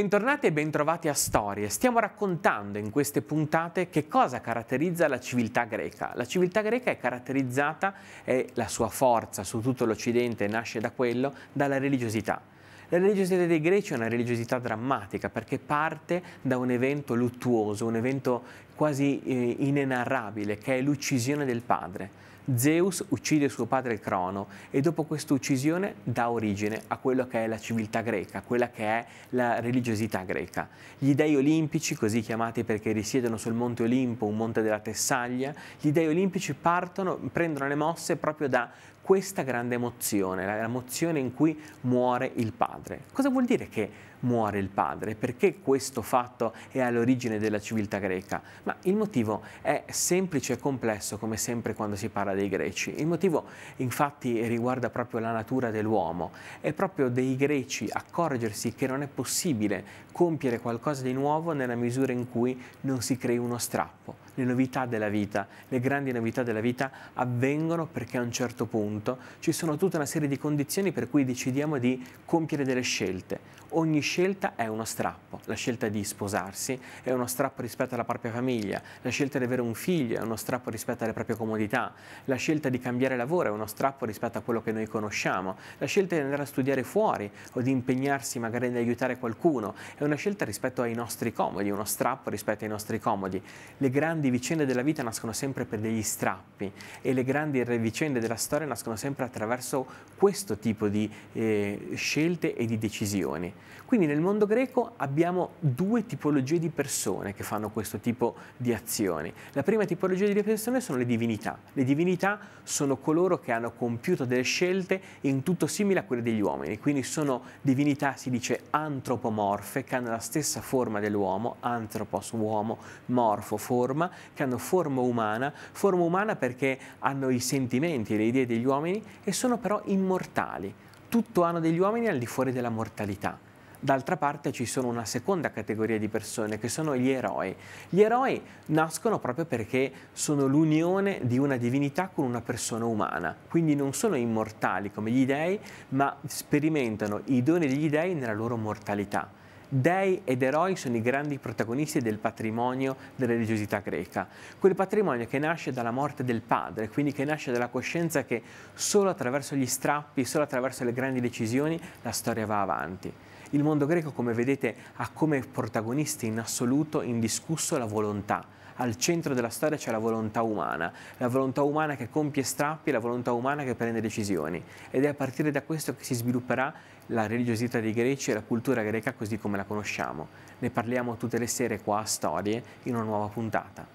Bentornati e bentrovati a Storie. Stiamo raccontando in queste puntate che cosa caratterizza la civiltà greca. La civiltà greca è caratterizzata, e la sua forza su tutto l'Occidente nasce da quello, dalla religiosità. La religiosità dei greci è una religiosità drammatica perché parte da un evento luttuoso, un evento quasi inenarrabile, che è l'uccisione del padre. Zeus uccide suo padre Crono e dopo questa uccisione dà origine a quello che è la civiltà greca, quella che è la religiosità greca. Gli dei olimpici, così chiamati perché risiedono sul monte Olimpo, un monte della Tessaglia, gli dei olimpici prendono le mosse proprio da questa grande emozione, la emozione in cui muore il padre. Cosa vuol dire che muore il padre? Perché questo fatto è all'origine della civiltà greca? Ma il motivo è semplice e complesso, come sempre quando si parla dei greci. Il motivo infatti riguarda proprio la natura dell'uomo. È proprio dei greci accorgersi che non è possibile compiere qualcosa di nuovo nella misura in cui non si crei uno strappo. Le novità della vita, le grandi novità della vita avvengono perché a un certo punto ci sono tutta una serie di condizioni per cui decidiamo di compiere delle scelte. Ogni scelta è uno strappo. La scelta di sposarsi è uno strappo rispetto alla propria famiglia, la scelta di avere un figlio è uno strappo rispetto alle proprie comodità, la scelta di cambiare lavoro è uno strappo rispetto a quello che noi conosciamo, la scelta di andare a studiare fuori o di impegnarsi magari ad aiutare qualcuno è una scelta rispetto ai nostri comodi, uno strappo rispetto ai nostri comodi. Le grandi vicende della vita nascono sempre per degli strappi e le grandi vicende della storia nascono sempre attraverso questo tipo di scelte e di decisioni. Quindi nel mondo greco abbiamo due tipologie di persone che fanno questo tipo di azioni. La prima tipologia di persone sono le divinità. Le divinità sono coloro che hanno compiuto delle scelte in tutto simili a quelle degli uomini, quindi sono divinità, si dice antropomorfe, che hanno la stessa forma dell'uomo, anthropos uomo, morfo forma, che hanno forma umana perché hanno i sentimenti e le idee degli uomini e sono però immortali. Tutto hanno degli uomini al di fuori della mortalità. D'altra parte ci sono una seconda categoria di persone che sono gli eroi. Gli eroi nascono proprio perché sono l'unione di una divinità con una persona umana, quindi non sono immortali come gli dei, ma sperimentano i doni degli dei nella loro mortalità. Dei ed eroi sono i grandi protagonisti del patrimonio della religiosità greca, quel patrimonio che nasce dalla morte del padre, quindi che nasce dalla coscienza che solo attraverso gli strappi, solo attraverso le grandi decisioni la storia va avanti. Il mondo greco, come vedete, ha come protagonisti in assoluto indiscusso la volontà. Al centro della storia c'è la volontà umana che compie strappi, la volontà umana che prende decisioni. Ed è a partire da questo che si svilupperà la religiosità dei greci e la cultura greca così come la conosciamo. Ne parliamo tutte le sere qua a Storie in una nuova puntata.